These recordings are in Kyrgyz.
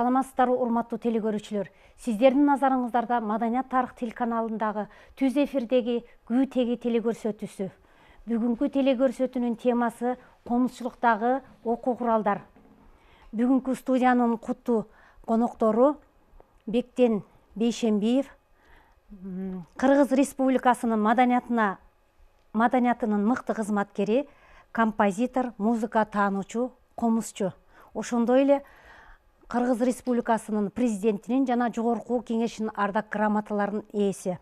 Саламатсыздарбы, урматтуу телекөрүүчүлөр. Сиздердин назарыңыздарда Маданият тарых телеканалындагы түз эфирдеги Күү теги телекөрсөтүүсү. Бүгүнкү телекөрсөтүүнүн темасы комузчулуктагы окуу куралдар. Бүгүнкү студиянын куттуу коноктору Бектен Бейшембиев, Кыргыз Республикасынын маданиятынын мыкты кызматкери, композитор, музыка таануучу, комузчу. Ошондой эле Кыргыз Республикасынын президентинин жана жогорку кеңешинин ардак грамоталарынын ээси.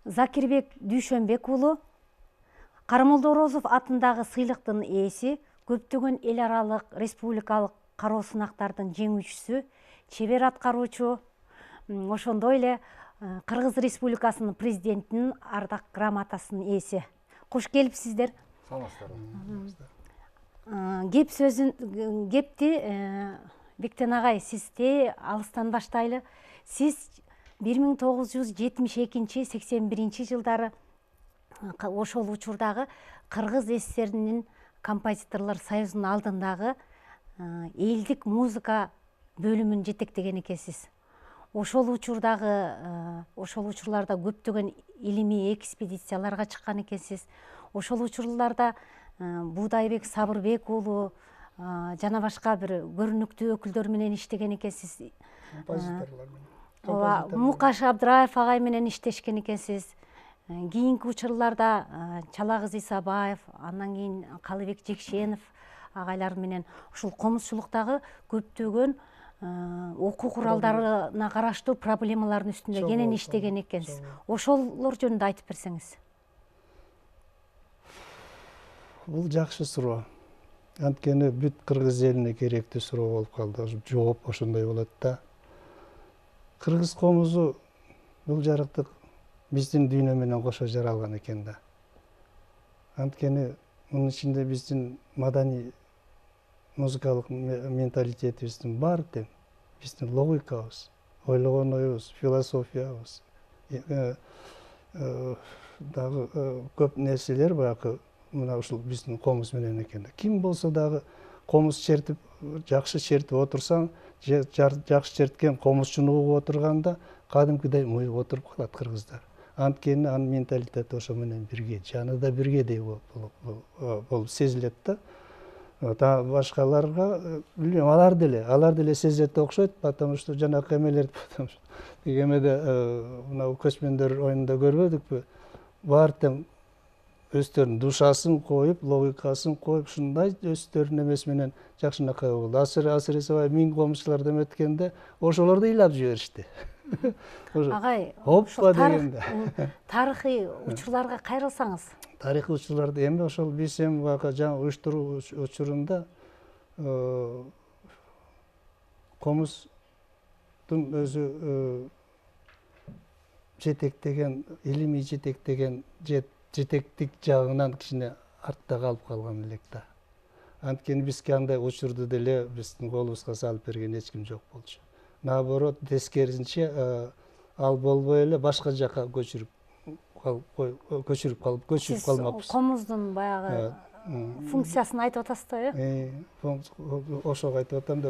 Закирбек Дүйшөнбек уулу Карамолдо Орозов атындагы сыйлыктын ээси, көптөгөн эл аралык, республикалык кароо сынактардын жеңүүчүсү, чебер аткаруучу. Ошондой эле Кыргыз Республикасынын президентинин ардак грамотасынын ээси. Кош келипсиздер. Кепти Бектен агай, сизде алыстан баштайлы. Сиз 1972-81 жылдары ошол учурдагы Кыргыз СССРинин композиторлор союзунун алдындагы элдик музыка бөлүмүн жетектеген экенсиз. Ошол учурларда көптөгөн илимий экспедицияларга чыккан экенсиз. Ошол учурларда Будайбек Сабырбек уулу жана башка бир көрүнүктүү өкүлдөр менен иштеген экенсиз. Композиторлор менен. Мукаш Абдыраев агай менен иштешкен экенсиз. Кийинки учурларда Чалагыз Исабаев, андан кийин Калыбек Жекшенов агайлар менен ушул комузчулуктагы көптөгөн окуу куралдарына караштуу проблемалардын үстүндө кенен иштеген экенсиз. Ошолор жөнүндө айтып берсеңиз. Бул жакшы суроо. Анткени бүт кыргыз элине керектүү суроо болуп калды. Жооп ошондой болот да. Кыргыз комузу бул жарыктык биздин дүйнө менен кошо жаралган экен да. Анткени мунун ичинде биздин маданий музыкалык менталитетибиздин бар тең, биздин логикабыз, ойлогон оюбуз, философиябыз, дагы көп нерселер баягы мына ушул биздин комуз менен экен да. Ким болсо дагы комуз чертип, жакшы чертип отурсаң, жакшы черткен комузчуну угуп отурганда кадимкидей муюп отуруп калат кыргыздар. Анткени анын менталитети ошо менен бирге, жанында биргедей болуп сезилет да. Башкаларга билбейм, алар деле сезет окшойт, потому что жанакы эмелерди, потому что эмеде мына көчмөндөр оюнунда көрбөдүкпү? Баары тең өздөрүнүн душасын коюп, логикасын коюп, ушундай өздөрүнүн эмеси менен жакшынакай болду. Асыресе 1000 комузчулар деметкенде ошолорду ыйлап жиберишти. Агай, оппа дегенде. Тарыхый учурларга кайрылсаңыз. Тарыхый учурларды эми ошол биз эми жаңы уюштуруу учурунда комуздун өзү жетектеген, илимий жетектеген жетектик жагынан кичине артта калып калган элек да. Анткени бизге андай учурду деле биздин колубузга салып берген эч ким жок болчу. Наоборот, тескерисинче ал болбой эле башка жака көчүрүп калмаппыз. Комуздун баягы функциясын айтып атасыз да, Ошого айтып атам да,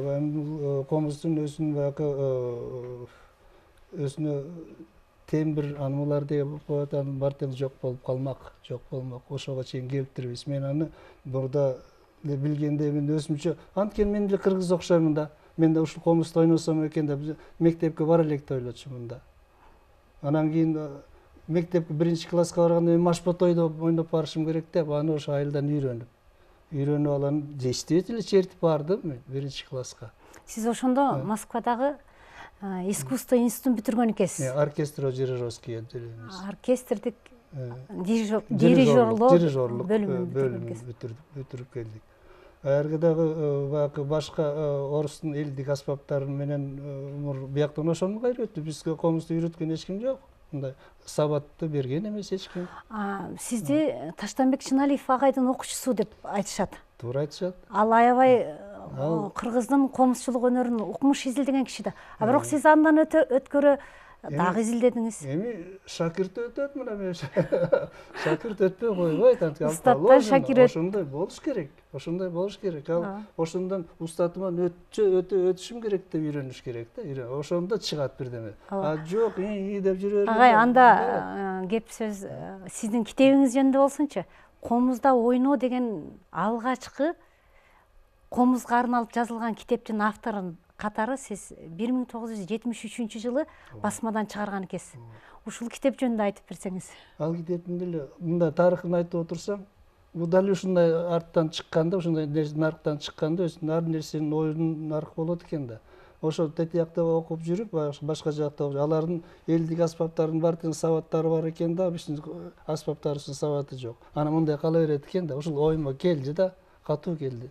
комуздун өзүнүн баягы өзүнө тембир анылар деп коет, анын бар тең жок болуп калмак, ошого чейин келиптирбиз. Мен аны мурда билгенде мен өзүмчө, анткени мен деле кыргыз окшоймун да. Мен да ушул комузду ойносом экен деп мектепке бара элек деп ойлочумун да. Анан кийин мектепке 1-класска барганда мен машботойдо ойноп барышым керек деп, аны ошо айылдан үйрөнүп алам. Действительно чертип бардым мен 1-класска. Сиз ошондо Москвадагы искусство институтун бүтүргөн экенсиз. Оркестро-дирижерский отделениеси. Оркестрдик дирижерлоо бөлүмүн бүтүрүп келдик. Эрге дагы баягы башка орустун элдик аспаптары менен бияктан ошону кайрөттү. Бизге комузду үйрөткөн эч ким жок. Мындай сабатты берген эмес эч ким. Сизди Таштанбек Чыналиев агайдын окуучусу деп айтышат. Туура айтышат. Ал аябай кыргыздын комузчулук өнөрүн укмуш изилдеген киши да. Бирок сиз андан өткөрө дагы изилдедиңиз? Эми шакирт өтөт мына мен. Шакирт өтпөй койбойт, анткени Устаттан шакир ошондой болуш керек. Ошондой болуш керек. Ал ошондон устатыман өтүшүм керек деп үйрөнүш керек да. Ошондо чыгат бирдеме. А жок, деп жүрө берген. Агай, анда кеп сөз сиздин китебиңиз жөнүндө болсунчу. Комузда ойноо деген алгачкы комузга арналып жазылган китептин авторунун катары сиз 1973 жылы басмадан чыгарган экенсиз. Ушул китеп жөнүндө айтып берсеңиз. Ал китептин деле мындай тарыхын айтып отурсам, бул дал ушундай арттан чыкканда, ушундай нарыктан чыкканда ар нерсенин оюнун наркы болот экен да. Ошо тетиякта окуп жүрүп, башка жакта алардын элдик аспаптарынын баардыгынын сабаттары бар экен да, биздин аспаптарыбыздын сабаты жок. Анан мындай кала берет экен да, ушул оюма келди да, катуу келди.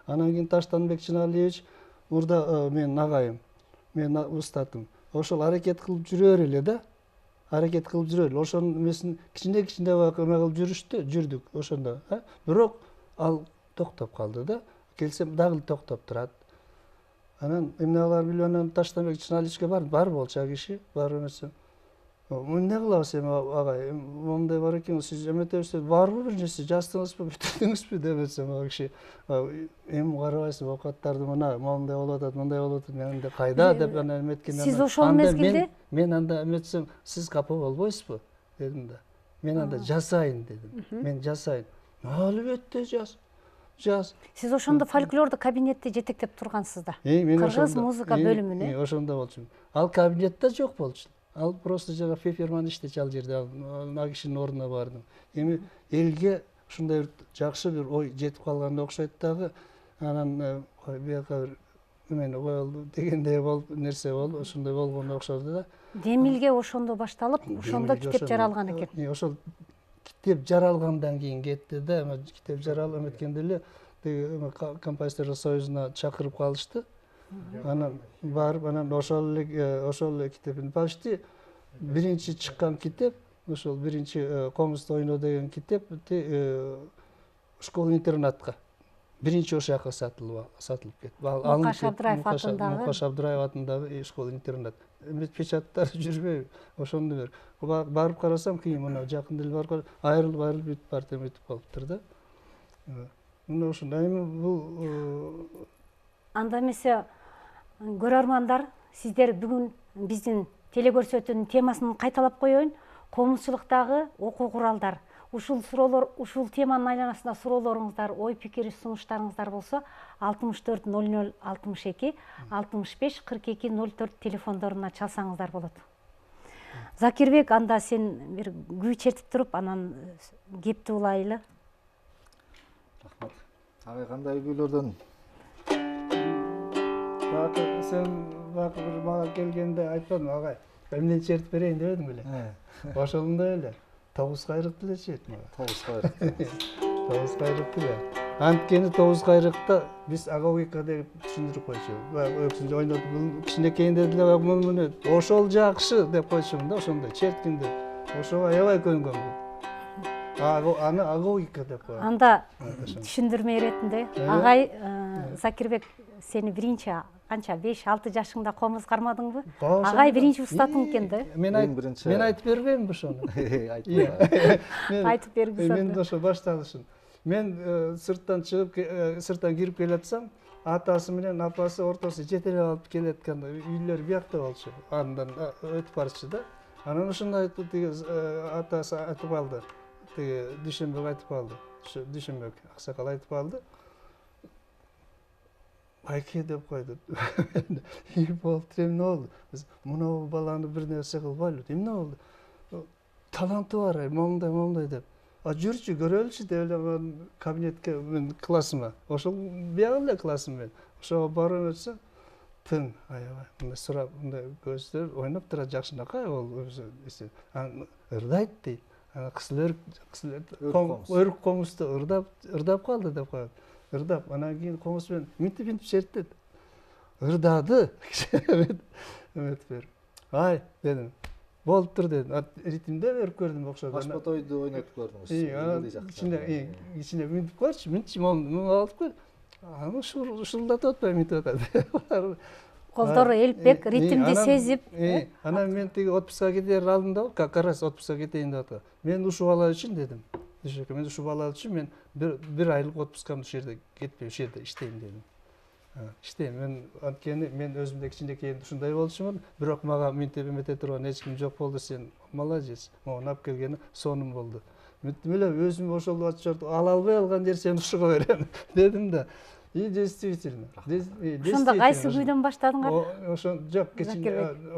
Анан кийин Таштанбек Чыналиевич мурда менин агайым, менин устатым. Ошол аракет кылып жүрөр эле да. Аракет кылып жүрөлү. Ошонун эмесин кичине эме кылып жүрдүк ошондо. Бирок ал токтоп калды да. Келсем дагы токтоп турат. Анан эмне кылар билбей анан Таштанбек Чыналиевичке бар болчу а киши, бар эмесе. Эмне кылабыз эми агай, моундай бар экен, сиз эметебиз, барбы бир нерсе жаздыңызбы, бүтүрдүңүзбү демесем ал киши. Эми карабайсыз оокаттарды мына моундай болуп атат, мындай болуп атат, мен анда кайда деп анан эметкенде. Сиз ошол мезгилде мен анда эметсем, сиз капа болбойсузбу дедим да. Мен анда жасайын дедим. Мен жасайын. Албетте жаз. Сиз ошондо фольклордук кабинетти жетектеп тургансыз да. Кыргыз музыка бөлүмүнө. Ошондо болчумун. Ал кабинетте жок болчу. Ал просто жана Феферман иштечү ал жерде, ал кишинин ордуна бардым. Эми элге ушундай бир жакшы бир ой жетип калганда окшойт дагы. Анан бияка бир эмени коелу дегендей болуп нерсе болду, ошондой болгондо окшоду да. Демилге ошондо башталып, ошондо китеп жаралган экен. Ошол китеп жаралгандан кийин кетти да, китеп жаралып эметкенде эле тиги композиторлор союзуна чакырып калышты. Анан барып, анан ошол эле китебин почти биринчи чыккан китеп, ошол биринчи комузда ойноо деген китеп школа-интернатка биринчи ошол жака сатылып кетти. Мукаш Абдыраев атындагы. Мукаш Абдыраев атындагы школа-интернат. Печаттар жүрбөйбү. Ошондо бир барып карасам, кийин мына жакында эле барып айрылып бүтүп барып өтүп калыптыр да. Мына ошондой. Эми бул анда эмесе көрөрмандар, сиздер бүгүн биздин телекөрсөтүүнүн темасын кайталап коеюн. Комузчулуктагы окуу куралдар. Ушул суроолор, ушул теманын айланасында суроолоруңуздар, ой пикир сунуштарыңыздар болсо 64 00 62 65 42 04 телефондоруна чалсаңыздар болот. Закирбек, анда сен бир күү чертип туруп, анан кепти улайлы. Рахмат. Агай кандай күүлөрдөн? Сен бир мага келгенде айтпадың агай, эмне чертип берейин дебедиң беле? Ошондой эле. Тогуз кайрык деле чет мага. Тогуз кайрык. Тогуз кайрык деле. Анткени тогуз кайрыкта биз агавика деп түшүндүрүп койчу. Өксүнчө ойнотуп кичинекейинде деле муну ошол жакшы деп койчумун да, ошондой черткинде. Ошого аябай көнгөнмүн. Аны агавика деп коет. Анда түшүндүрмө иретинде агай Закирбек, сени биринчи канча 5-6 жашыңда комуз кармадыңбы? Агай биринчи устатың экен да. Мен айтып бербеймби ошону? Айтып бергиз. Мен ошо башталышын. Мен сырттан чыгып, сырттан кирип келатсам, атасы менен апасы ортосу жетелеп алып келатканда үйлөр биякта болчу. Андан өтүп барчу да. Анан ошондой тиги атасы айтып алды. Тиги Дүйшөнбек айтып алды. Дүйшөнбек аксакал айтып алды. Айке деп койду. Болуптур, эмне болду? Мына баланы бир нерсе кылбайлы. Эмне болду? Таланты бар, моундай деп. Жүрчү, көрөлүчү деп эле кабинетке, мен классыма. Ошол бияк эле классым мен. Ошого барып өтсөм, тың, аябай, мындай сурап, мындай көздөр ойноп турат жакшынакай болду. Анан ырдайт дейт. Анан кызылөр өрүк комузду ырдап калды деп коет. Ырдап, анан кийин комуз менен минтип чертет. Ырдады. Эметип берип. Ай, дедим. Болуптур дедим. Ритмде берип көрдүм окшоду. Башпатойду ойнотуп көрдүңүз. Кичине минтип көрчү, минтчи, муну алып кел. Аны ушулдатып атпайбы, минтип атат. колдору элпек, ритмди сезип. Анан мен тиги отпуска кетер алдымда как раз отпуска кетейин деп атам. Мен ушул бала үчүн дедим. Мен ушул бала үчүн мен бир айлык отпускамды ушул жерде кетпей ушул жерде иштейм дедим. İşte men özümde kичинекейинде ушундай болчумун, бирок мага минтип эмете турган эч ким жок болду. Сен молодец. Могу алып келгени сонун болду. Мүттүм эле өзүм ошол ала албай алган жер сени ушуга берем дедим да. И действительно. Ошондо кайсы күйдөн баштадыңар? Ошо жок,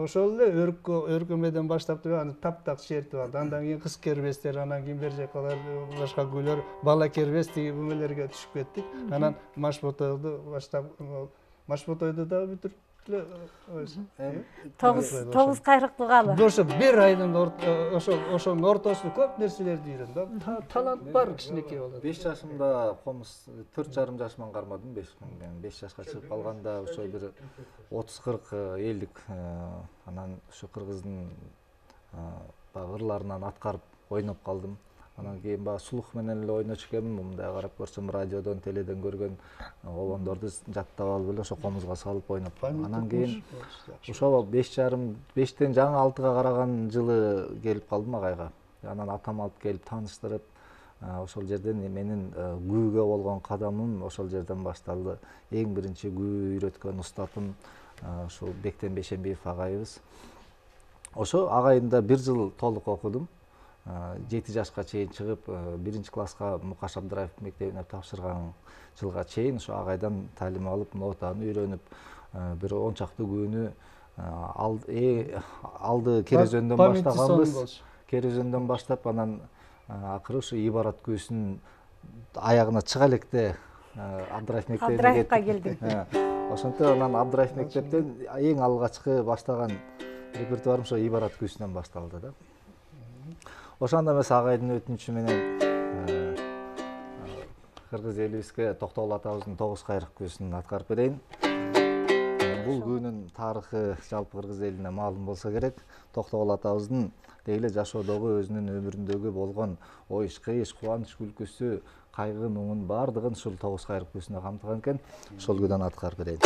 ошол эле өркөмөдөн баштап аны таптак чертип алды. Андан кийин кыз кербестер, анан кийин бер жакалар башка күйлөр, бала кербес тиги бөмөлөргө түшүп кеттик. Анан Машботойду баштап, Машботойду да бүтүрүп Тогуз кайрыктуу калы. Ошо бир айдын ошонун ортосунда көп нерселерди үйрөндүм. Талант бар кичинекей болот. 5 жашымда комуз 4,5 жашыман кармадым. 5 жашка чыгып калганда ошо бир 30-40 элдик анан ошо кыргыздын ырларынан аткарып ойноп калдым. Анан кийин баягы слух менен эле ойночу экенмин. Мындай карап көрсөм радиодон, теледен көргөн обондорду жаттап алып эле ошо комузга салып ойноп. Анан кийин ошо 5,5тен жаңы 6га караган жылы келип калдым агайга. Анан атам алып келип тааныштырып, ошол жерден менин күүгө болгон кадамым ошол жерден башталды. Эң биринчи күү үйрөткөн устатым ушул Бектен Бейшембиев агайыбыз. Ошо агайымда 1 жыл толук окудум. 7 жашка чейин чыгып, 1-класска Мукаш Абдраев мектебине тапшырган жылга чейин ошо агайдан талим алып, нотаны үйрөнүп, бир 10 чактуу күнү алды Керезөндөн баштаганбыз. Керезөндөн баштап анан акыры ушу Ибарат күүсүнүн аягына чыга электе Абдраев мектебине келдик. Ошентип анан Абдраев мектептен эң алгачкы баштаган репертуарым ошо Ибарат күүсүнөн башталды да. Ошондо эмес агайдын өтүнүчү менен кыргыз элибизге Токтогул атабыздын 9 кайрык күүсүн аткарып берейин. Бул күнүн тарыхы жалпы кыргыз элине маалым болсо керек. Токтогул атабыздын дейле жашоодогу өзүнүн өмүрүндөгү болгон оюш, кыйыш, кубаныч, күлкүсү, кайгы, муңун баардыгын ушул 9 кайрык күүсүнө камтыган экен. Ошол күйдөн аткарып берейин.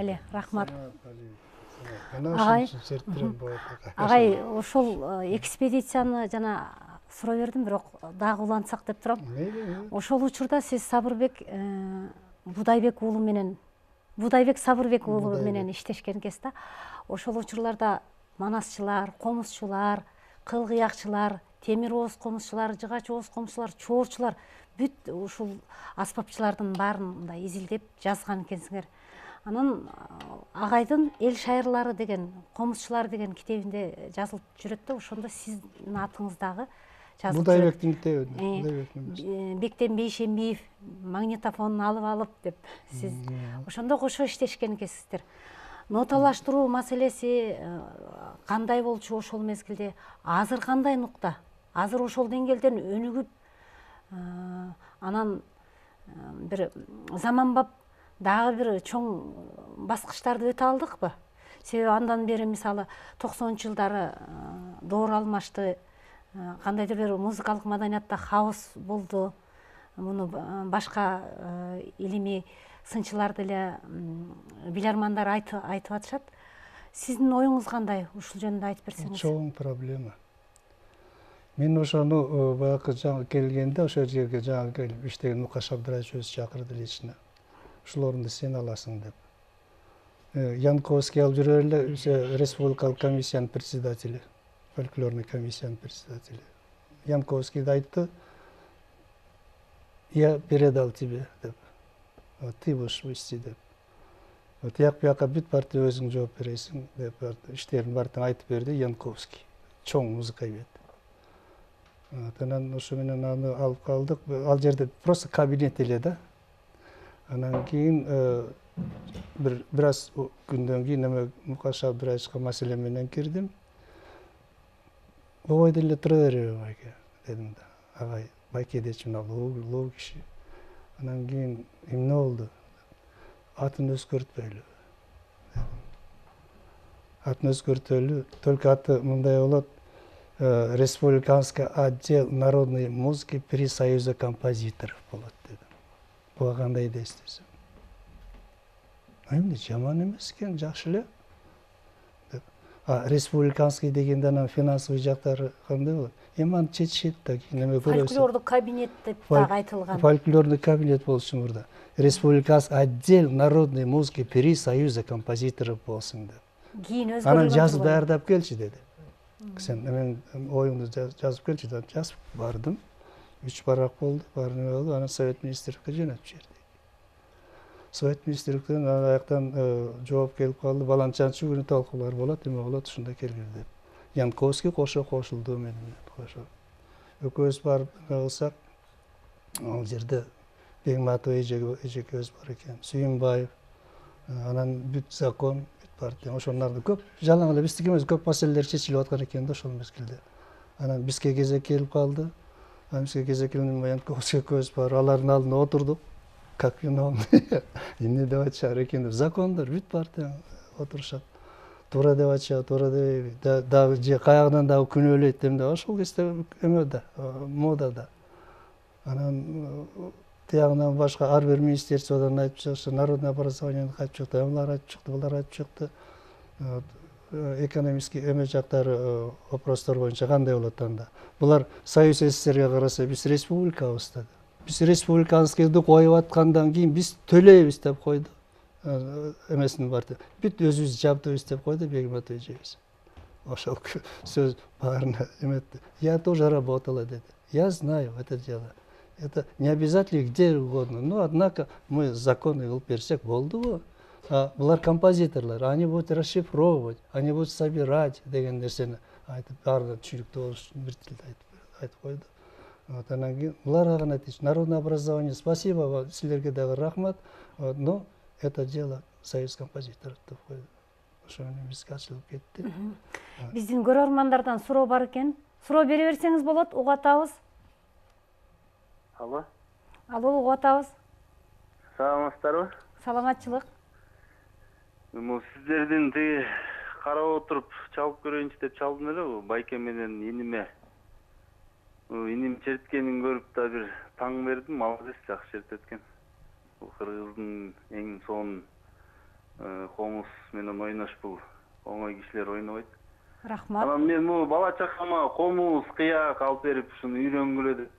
Али, рахмат. Агай, Агай, ошол экспедицияны жана суроо бердим, бирок дагы улантсак деп турам. Ошол учурда сиз Сабырбек Будайбек уулу менен Сабырбек уулу менен иштешкенсиз да. Ошол учурларда манасчылар, комузчулар, кыл-кыякчылар, темир ооз комузчулар, жыгач ооз комузчулар, чоорчулар бүт ушул аспапчылардын баарын мындай изилдеп жазган экенсиңер. Анан агайдын эл шайырлары деген, комузчулар деген китебинде жазылып жүрөт да, ошондо сиздин атыңыздагы жазылып жүрөт. Будайбектин китеби. Бектен Бейшембиев магнитофонун алып деп сиз ошондо кошо иштешкен экенсиздер. Ноталаштыруу маселеси кандай болчу ошол мезгилде? Азыр кандай нукта? Азыр ошол деңгээлден өнүгүп, анан бир заманбап дагы бир чоң баскычтарды өтө алдыкпы? Себеби андан бери мисалы 90 жылдары доор алмашты, кандайдыр бир музыкалык маданиятта хаос болду. Муну башка илимий сынчылар деле, билармандар айтып атышат. Сиздин оюңуз кандай? Ушул жөнүндө айтып берсеңиз. Чоң проблема. Мен ошону баягы жаңы келгенде ошол жерге жаңы келип иштеген Мукаш Абдыраевич өзү чакырды лично. Ушул орунду сен аласың деп. Янковский алып жүрө эле, республикалык комиссиянын председатели, фольклорный комиссиянын председатели. Янковский айтты: "Я передал тебе", деп. Вот ты будешь вести деп. Вот бияка бүт партия өзүң жооп бересиң деп иштерин баарын айтып берди Янковский. Чоң музыкабет. Анан ошо менен аны алып калдык. Ал жерде просто кабинет эле да. Анан кийин бир аз күндөн кийин эме Мукаш Абдыраевичке маселе менен кирдим. Ой деле тура береби байке дедим да. Агай, байке дечи мына улуу киши. Анан кийин эмне болду? Атын өзгөртпөйлү. Атын өзгөртөлү, только аты мындай болот: Республиканский отдел народной музыки при Союзе композиторов болот дедим. Буга кандай дейсиз? Эмне жаман эмес экен, жакшы эле. Республиканский дегенде анан финансовый жактары кандай болот? Эми аны чечишет да, кийин эме көрөсүң. Фольклордук кабинет деп дагы айтылган. Фольклорный кабинет болчу мурда. Республиканский отдел народной музыки при Союзе композиторов болсун деп. Кийин өзгөрүлгөн. Анан жазып даярдап келчи деди. Сен мен оюңду жазып келчи деп жазып бардым. 3 барак болду, баары болду. Анан Совет министрликке жөнөтүп жиберди. Совет министрликтен аяктан жооп келип калды. Баланчанчы күнү талкуулар болот, эме болот, ушунда келгиле деп. Янковский кошулду менен. Экөөбүз барып кылсак, ал жерде Бегматов эжекебиз бар экен, Сүйүнбаев, анан бүт закон, бүт партия, ошолорду көп жалаң эле биздики эмес, көп маселелер чечилип аткан экен да ошол мезгилде. Анан бизге кезек келип калды. Анан бизге кезек келгенде Янковский экөөбүз бар, алардын алдына отурдук. Как виновный, эмне деп атышар экен деп, закондор бүт партия отурушат. Туура деп атышат, туура дебейби, дагы же каягынан дагы күнөөлөйт эмне, ошол кезде эме да, мода да. Анан тиягынан башка ар бир министерстводан айтып чыкты, народное образование айтып чыкты, булар айтып чыкты, булар айтып чыкты. Экономический эме жактары вопростор боюнча кандай болот анда? Булар Союз СССРге караса биз республикабыз да. Биз республиканскийди коюп аткандан кийин биз төлөйбүз деп койду. Эмесин барды. Бүт өзүбүз жабдыбыз деп койду Бегматов эжебиз. Ошол сөз баарына эметти. Я тоже работала деди. Я знаю это дело. Это не обязательно где угодно. Но однако мы законы кылып берсек болдубу? Булар композиторлор, они будут расшифровывать, они будут собирать деген нерсени айтып, баарына түшүнүктүү болуш бир тилде айтып койду. Вот анан кийин буларга гана айтыш, народное образование, спасибо силерге дагы рахмат, но это дело союз композиторов деп койду. Ошо менен бизге ачылып кетти. Биздин көрөрмандардан суроо бар экен. Суроо бере берсеңиз болот, угуп атабыз. Алло. Алло, угуп атабыз. Саламатсыздарбы? Саламатчылык. Сиздердин тиги карап отуруп чалып көрөйүнчү деп чалдым эле, байке менен иниме. Иним черткенин көрүп да бир таң бердим, молодец, жакшы чертет экен. Бул кыргыздын эң сонун Комуз менен ойнош бул оңой кишилер ойнобойт. Рахмат. Анан мен могу бала чакама комуз, кыяк алып берип ушуну үйрөнгүлө деп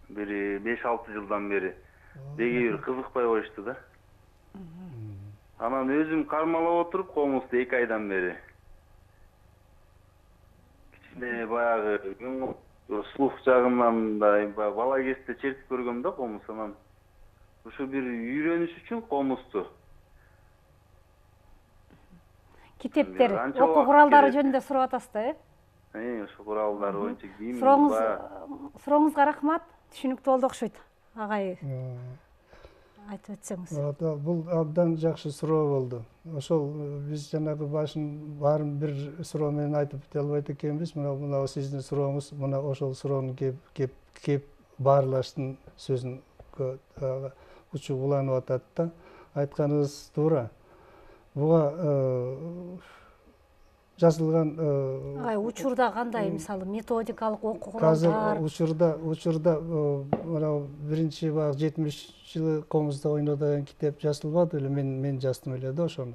бир 5-6 жылдан бери деги бир кызыкпай коюшту да. Анан өзүм кармалап отуруп комузду 2 айдан бери. Кичине баягы слух жагынан да бала кезде чертип көргөм да комуз. Анан ушу бир үйрөнүш үчүн комузду. Китептер, Анча окуу убакыт куралдары керек. жөнүндө сурап атасыз да, Ошо куралдар боюнча кийим. Сурооңузга рахмат. Түшүнүктүү болду окшойт. Агай айтып өтсөңүз. Бул абдан жакшы суроо болду. Ошол биз жанагы башын баарын бир суроо менен айтып өтө албайт экенбиз. Мына сиздин сурооңуз мына ошол суроонун кеп баарлаштын сөзүн учу уланып атат да. Айтканыңыз туура. Буга жазылган Учурда кандай мисалы методикалык окуу азыр куралдар? учурда мына биринчи баягы 70-жылы комузда ойно деген китеп жазылбады эле, мен жаздым эле да ошону.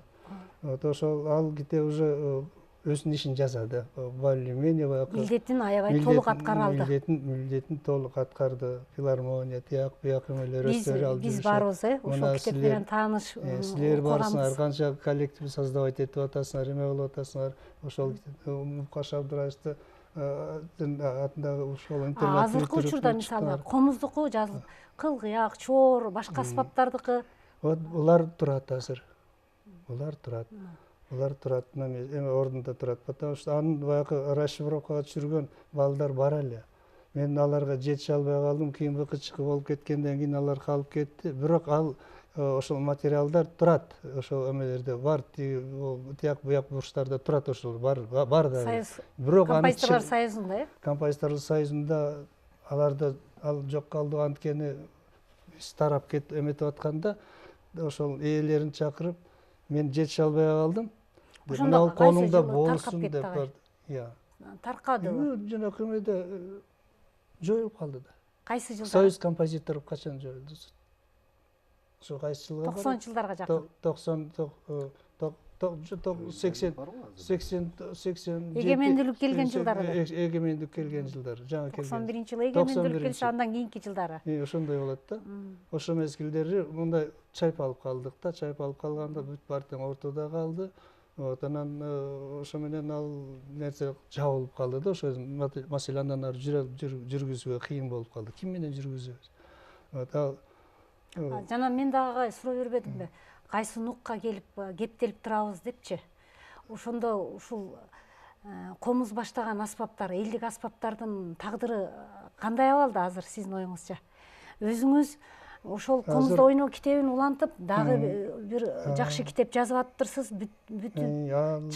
Ошол ал китеп уже өзүнүн ишин жазады. Более-менее баягы Милдетин аябай толук аткара алды. Милдетин толук аткарды. Филармония, тияк буяк эмелер өздөрү алып Биз барбыз, ошол китеп менен тааныш. Силер барсыңар, канча коллектив создавать этип атасыңар, эме кылып атасыңар. Ошол Мукаш Абдыраевди атындагы ошол интернет. Азыркы учурда мисалы комуздуку жазылып, кыл-кыяк, чоор, башка аспаптардыкы. Улар турат азыр. Улар турат. Улар турат, эме ордунда турат. Потому что анын баягы расшифровкага түшүргөн балдар бар эле. Мен аларга жетише албай калдым, кийин БКЧК болуп кеткенден кийин алар калып кетти. Бирок ал ошол материалдар турат. Ошол эмелерде бар, тияк буяк бурчтарда турат, ошол бар да. Бирок Композиторлор союзунда, Композиторлор союзунда аларда ал жок калды, анткени тарап эметип атканда ошол ээлерин чакырып мен жетише албай калдым. Ошондо колуңда болсун деп. Таркады. Жанагы эмеде жоюлуп калды да. Кайсы жылда? Союз композиторов качан жоюлду? Ошо кайсы жылга? 90-жылдарга жакын. 80 Эгемендүүлүк келген жылдары. Эгемендүүлүк келген жылдары. Жаңы келген. 91-жылы эгемендүүлүк келсе, андан кийинки жылдары. Ошондой болот да. Ошо мезгилдери мындай чайпалып калдык да. Чайпалып калганда бүт партия ортодо калды. Анан ошо менен ал нерсе жабылып калды да. Ошо маселе андан ары жүргүзүүгө кыйын болуп калды. Ким менен жүргүзөбүз? Жана мен дагы суроо бербедимби? Кайсы нукка келип кептелип турабыз депчи. Ошондо ушул комуз баштаган аспаптар, элдик аспаптардын тагдыры кандай абалда азыр сиздин оюңузча? Өзүңүз ошол комузда ойноо китебин улантып, дагы бир жакшы китеп жазып атыптырсыз, бүтүп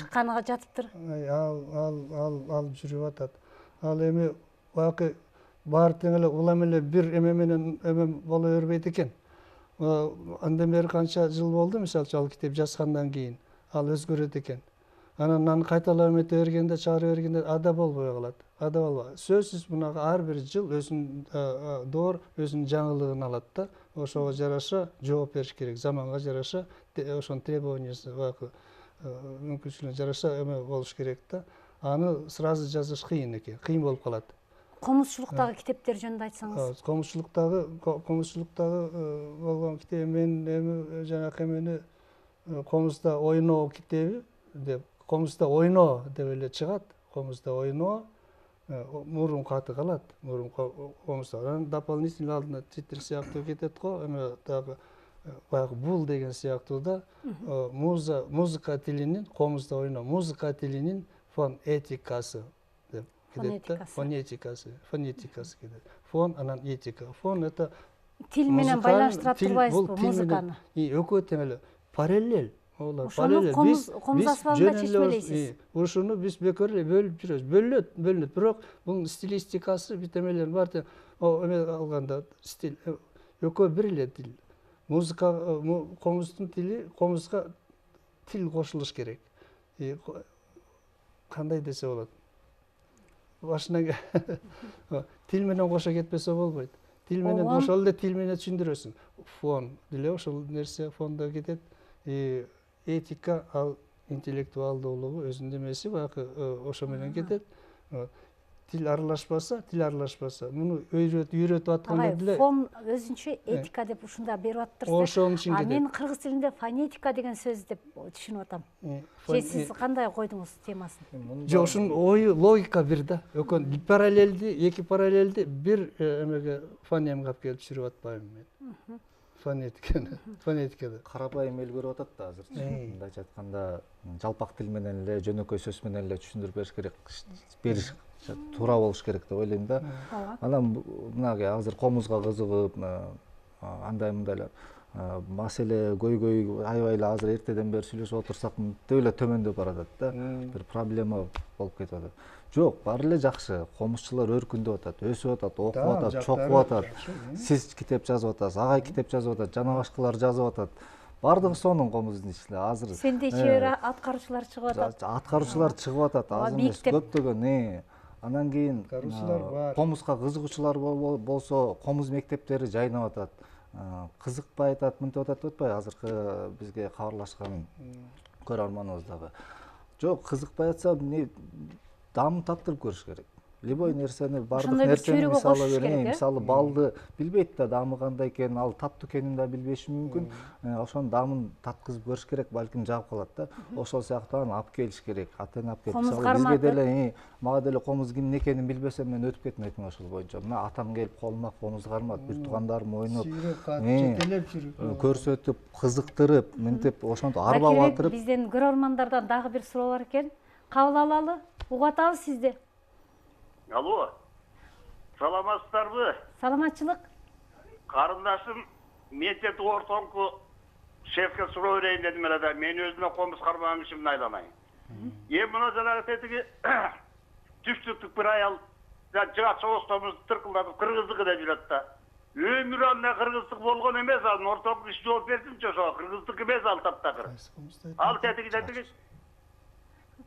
чыкканыга жатыптыр. Ал жүрүп атат. Ал эми баягы баары тең эле улам эле бир эме менен эме боло бербейт экен. Андан бери канча жыл болду, мисалы үчүн ал китеп жазгандан кийин ал өзгөрөт экен. Анан аны кайталап эмете бергенде, чыгара бергенде ада болбой калат. Ада болбой. Сөзсүз мунага ар бир жыл өзүнүн доор, өзүнүн жаңылыгын алат да. Ошого жараша жооп бериш керек. Заманга жараша, ошонун требованиясы баягы мүмкүнчүлүгүнө жараша эме болуш керек да. Аны сразу жазыш кыйын экен, кыйын болуп калат. Комузчулуктагы китептер жөнүндө айтсаңыз. Комузчулуктагы болгон китеп мен эми жанакы эмени комузда ойноо китеби деп, комузда ойноо деп эле чыгат. Комузда ойноо мурунку аты калат. Мурунку комузда. Анан дополнительный алдына титр сыяктуу кетет го, эме дагы баягы бул деген сыяктуу да. Музыка тилинин, комузда ойноо, музыка тилинин фонетикасы деп кетет. Фонетикасы кетет. Фон, анан этика. Фон это тил менен байланыштыра турбайсызбы музыканы? Экөө тең эле параллель. Ошону комуз аспабында чечмелейсиз. Ушуну биз бекер эле бөлүп жүрөбүз. Бөлүнөт. Бирок бунун стилистикасы бит эмелер бар тең. Эме алганда стиль экөө бир эле тил. Музыка комуздун тили, комузга тил кошулуш керек. Кандай десе болот? Башына тил менен кошо кетпесе болбойт. Тил менен ошол эле тил менен түшүндүрөсүң. Фон деле ошол нерсе фондо кетет. этика, ал интеллектуалдуулугу өзүнүн эмеси баягы ошо менен кетет. Тил аралашпаса, муну үйрөтүп атканда деле фон өзүнчө этика деп ушунда берип атыптыр. ошонун ичин кетет. Мен кыргыз тилинде фонетика деген сөз деп түшүнүп атам. Же сиз кандай койдуңуз темасын? Жок, ушунун ою логика бир да. Эки параллелди бир эмеге фонемге алып келип түшүрүп атпайбы мен. Фонетикада. Карапайым эл көрүп атат да азыр. Мындайча айтканда, жалпак тил менен эле, жөнөкөй сөз менен эле түшүндүрүп бериш керек. Бериш туура болуш керек деп ойлойм да. Анан мынагы азыр комузга кызыгып, андай мындай эле маселе көйгөй аябай эле азыр эртеден бери сүйлөшүп отурсак мынтип эле төмөндөп баратат да. Бир проблема болуп кетип атат. Жок, баары эле жакшы. Комузчулар өркүндөп атат, өсүп атат, окуп атат, чокуп атат. Сиз китеп жазып атасыз, агай китеп жазып атат, жана башкалар жазып атат. Бардыгы сонун комуздун ичинде азыр. Сендей чебер аткаруучулар чыгып атат. Аткаруучулар чыгып атат, аз эмес, көптөгөн. Анан кийин комузга кызыгуучулар болсо, комуз мектептери жайнап атат. Кызыкпай атат, мынтип атат деп атпайбы азыркы бизге кабарлашкан көрөрманыбыз дагы. Жок, кызыкпай атса, дамын таттырып көрүш керек. Любой нерсени, бардык нерсени мисалы балды билбейт да даамы кандай экенин, ал таттуу экенин да билбеши мүмкүн. Ошонун даамын таткызып көрүш керек, балким жагып калат да. Ошол сыяктуу аны алып келиш керек. Ата-эне алып келип, мисалы бизге деле, мага деле комуз кимдин экенин билбесем мен өтүп кетмейтин ошол боюнча. Мына атам келип колума комуз кармап, бир туугандарым ойноп, көрсөтүп, кызыктырып, мынтип ошентип арбап атырып. Бизден көрөрмандардан дагы бир суроо бар экен. Кабыл алалы. Угуп атабыз сизди. Алло, саламатсыздарбы? Саламатчылык. Карындашым, мен тек ортоңку шефке суроо берейин дедим эле да, мен өзүмө комуз кармаган кишимин айламайын. Мына жанагы тетиги түштүктүк бир аял жыга чогустомузду тыркылдатып кыргыздыкы деп жүрөт да. Өмүр анда кыргыздык болгон эмес, анын ортоңку киши жооп берсинчи, ошо кыргыздык эмес ал таптакыр. Ал тетиги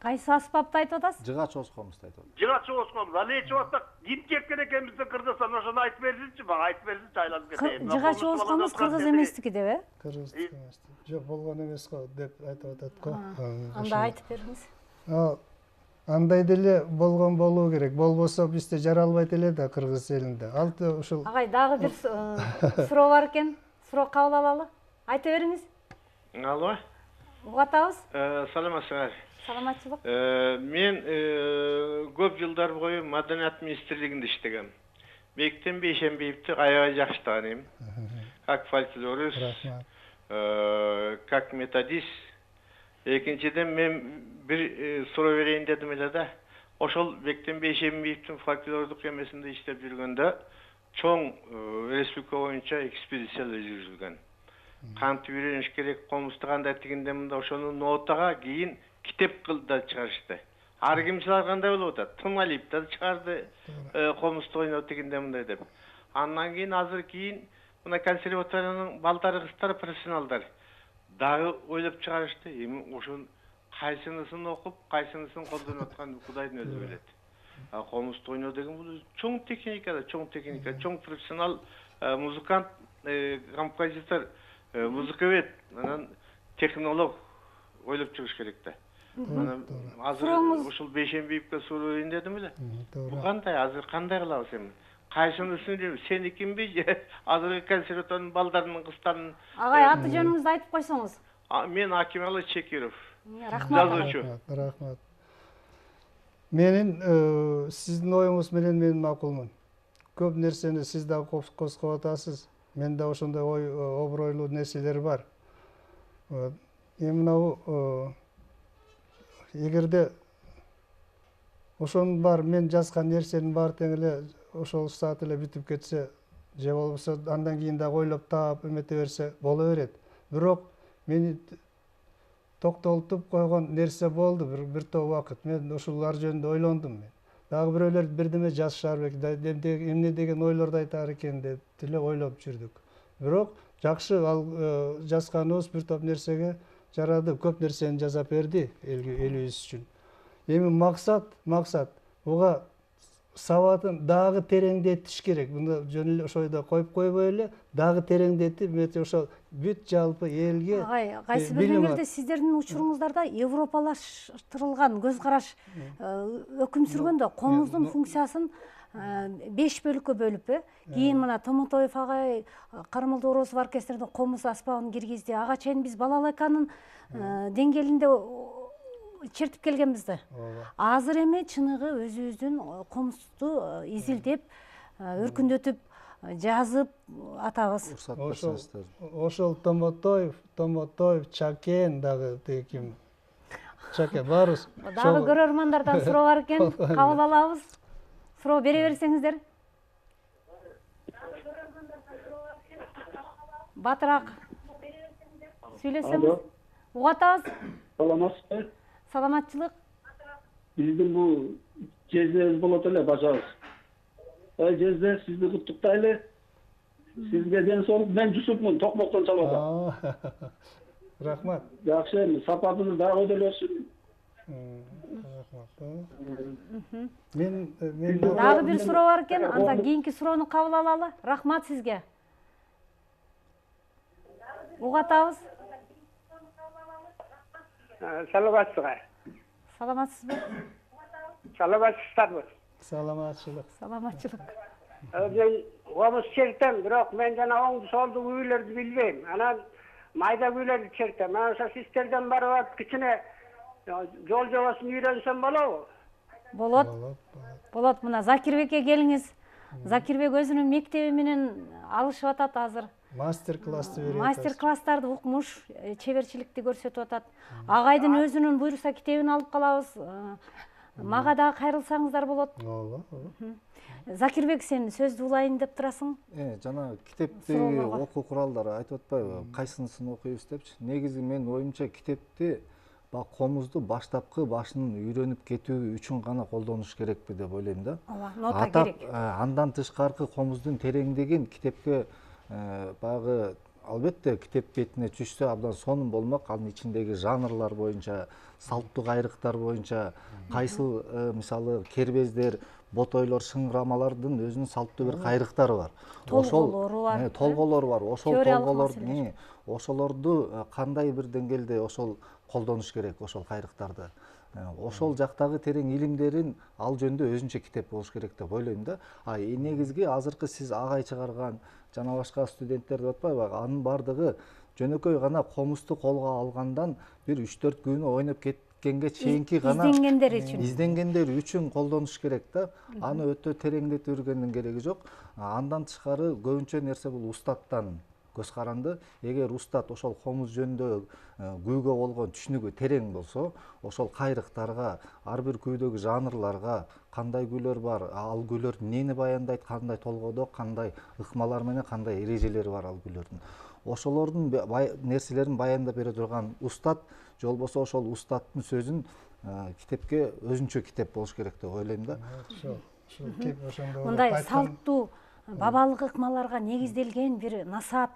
Кайсы аспапты айтып атасыз? Жыга чоос комузду айтып атат. Жыга чоос комуз. Ал эч убакта ким кеткен экенбизди кыргызстан, ошону айтып берсинчи, мага айтып берсинчи, айланып кетейин. Жыга чоос комуз кыргыз эместики деп, э? Кыргыздык эмес. Жок, болгон эмес го деп айтып атат го. Анда айтып бериңиз. Андай деле болгон болуу керек. Болбосо бизде жаралбайт эле да кыргыз элинде. Ал ушул. Агай, дагы бир суроо бар экен. Суроо кабыл алалы. Айта бериңиз. Алло. Угуп атабыз. Саламатсыздар. Саламатчылык. Мен көп жылдар бою Маданият министрлигинде иштегем. Бектен Бейшембиевди аябай жакшы тааныйм. Как фольклорист, как методист. Экинчиден мен бир суроо берейин дедим эле да. Ошол Бектен Бейшембиевдин фольклордук эмесинде иштеп жүргөндө чоң республика боюнча экспедициялар жүргүзүлгөн. Кантип үйрөнүш керек, комузду кандай тигинде мында ошону нотага кийин китеп кылды чыгарышты. Ар ким чыгаргандай болуп атат. Тымалиев да чыгарды комузду ойноп тигинде мындай деп. Андан кийин азыр мына консерваториянын балдары, кыздары, профессионалдар дагы ойлоп чыгарышты. Эми ошонун кайсынысын окуп, кайсынысын колдонуп атканын Кудайдын өзү билет. Комузду ойноо деген бул чоң техника, чоң профессионал музыкант, композитор, музыковед, анан технолог ойлоп чыгыш керек да. Азыр ушул Бейшембиевге суроо берейин дедим эле. Бул кандай, азыр кандай кылабыз эми? Кайсынысын дейм, сеникинби же азыркы консерваториянын балдарынын, кыздарынын? Агай, аты жөнүңүздү айтып койсоңуз. Мен Акималы Чекиров. Рахмат. Жазуучу. Рахмат. Менин сиздин оюңуз менен мен макулмун. Көп нерсени сиз да козгоп атасыз. Менде ошондой ой, обройлуу нерселер бар. Мынабу эгерде ошонун бар, мен жазган нерсенин баары тең эле ошол саат эле бүтүп кетсе, же болбосо андан кийин дагы ойлоп таап эмете берсе боло берет. Бирок мени токтолтуп койгон нерсе болду бир топ убакыт. Мен ушулар жөнүндө ойлондум мен. Дагы бирөөлөр бирдеме жазышар белек, эмне деген ойлорду айтар экен деп деле ойлоп жүрдүк. Бирок жакшы, ал жазганыбыз бир топ нерсеге жарады, көп нерсени жазап берди элибиз үчүн. Эми максат буга сабатын дагы тереңдетиш керек. Мында жөн эле ошойдо коюп койбой эле, дагы тереңдетип, мете ошо бүт жалпы элге Агай, кайсы бир мезгилде сиздердин учуруңуздарда европалаштырылган көз караш өкүм сүргөндө комуздун функциясын 5 бөлүккө бөлүп, кийин мына Томотоев агай Кармалды Орозов оркестринде комуз аспабын киргизди. Ага чейин биз балалайканын деңгээлинде чертип келгенбиз да. Азыр эми чыныгы өзүбүздүн комузду изилдеп, өркүндөтүп, жазып атабыз. Ошол Томотоев, Чакен дагы ким? Чакен барыбыз. Дагы көрөрмандардан суроо бар экен, кабыл алабыз. Суроо бере берсеңиздер. Батыраак сүйлөсөңүз. Угатабыз. Саламатсызбы? Саламатчылык. Биздин бул жездебиз болот эле бажабыз. Жезде сизди куттуктайлы. Сизге ден соолук. Мен Жусупмун, Токмоктон чалып атам. Рахмат. Жакшы, сапатыңыз дагы өдөлөсүн. Мен Дагы бир суроо бар экен, андан кийинки суроону кабыл алалы. Рахмат сизге. Угатабыз. Саламатсызбы? Саламатсызбы? Саламатсыздарбы? саламатчылык. Саламатчылык. Мен комуз чертем, бирок мен жана оңду солду үйлөрдү билбейм. Анан майда үйлөрдү чертем. Анан ошо сиздерден барып кичине жол жобосун үйрөнсөм болобу? Болот. Болот. Мына Закирбекке келиңиз. Закирбек өзүнүн мектеби менен алышып атат азыр. Мастер-классты берет. Мастер-класстарды укмуш, чеберчиликти көрсөтүп атат. Агайдын өзүнүн буйруса китебин алып калабыз. Мага да кайрылсаңыздар болот. Закирбек, сен сөздү улайын деп турасың. Жана китепти окуу куралдары айтып атпайбы? Кайсынысын окуйбуз депчи. Негизи мен оюмча китепти комузду баштапкы башынан үйрөнүп кетүү үчүн гана колдонуш керекпи деп ойлойм да. Ооба, нота керек. Андан тышкаркы комуздун тереңдигин китепке баягы албетте китеп бетине түшсө абдан сонун болмок. Анын ичиндеги жанрлар боюнча, салттуу кайрыктар боюнча, кайсыл мисалы кербездер, ботойлор, шыңырамалардын өзүнүн салттуу бир кайрыктары бар. Толголору бар. Толголор бар. Ошол толголорду, ошолорду кандай бир деңгээлде ошол колдонуш керек, ошол кайрыктарды. Ошол жактагы терең илимдерин ал жөнүндө өзүнчө китеп болуш керек деп ойлойм да. Негизги азыркы сиз агай чыгарган жана башка студенттер деп атпайбы? Анын бардыгы жөнөкөй гана комузду колго алгандан бир 3-4 күн ойноп кеткенге чейинки гана изденгендер үчүн колдонуш керек да. Аны өтө тереңдетип өргөндүн кереги жок. Андан тышкары көбүнчө нерсе бул устаттан көз каранды. Эгер устат ошол комуз жөнүндө күйгө болгон түшүнүгү терең болсо, ошол кайрыктарга, ар бир күйдөгү жанрларга кандай күүлөр бар, ал күүлөр эмнени баяндайт, кандай толгодок, кандай ыкмалар менен кандай эрежелери бар ал күүлөрдүн. Ошолордун нерселерин баяндап бере турган устат, же болбосо ошол устаттын сөзүн китепке өзүнчө китеп болуш керек деп ойлойм да. Мындай салттуу бабалык ыкмаларга негизделген бир насаат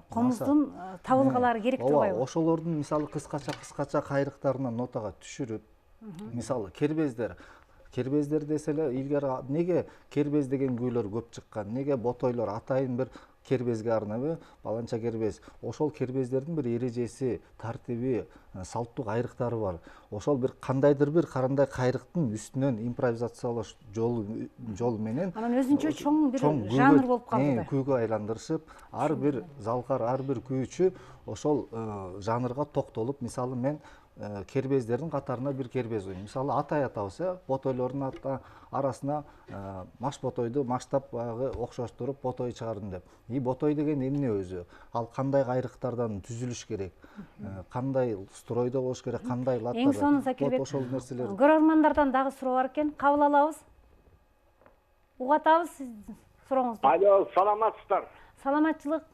комуздун табылгалары керек турбайбы? Ошолордун мисалы кыскача кайрыктарына нотага түшүрүп, мисалы кербездер десе эле илгери неге кербез деген күүлөр көп чыккан, неге ботойлор атайын бир кербезге арнабы, баланча кербез. Ошол кербездердин бир эрежеси, тартиби, салттуу кайрыктары бар. Ошол бир кандайдыр бир карандай кайрыктын үстүнөн импровизациялаш жол менен анан өзүнчө чоң бир жанр болуп калды да. Күйгө айландырышып, ар бир залкар, ар бир күйчү ошол жанрга токтолуп, мисалы мен кербездердин катарына бир кербез ойнойм. Мисалы атай атабыз, ботойлордун арасына маш ботойду маштап баягы окшоштуруп ботой чыгардым деп. Ботой деген эмне өзү? Ал кандай кайрыктардан түзүлүш керек? Кандай стройдо болуш керек? Кандай латтар? Эң сонун Закирбек. Ошол нерселер. Көрөрмандардан дагы суроо бар экен. Кабыл алабыз. Угатабыз сиздин сурооңузду. Алло, саламатсыздар. Саламатчылык.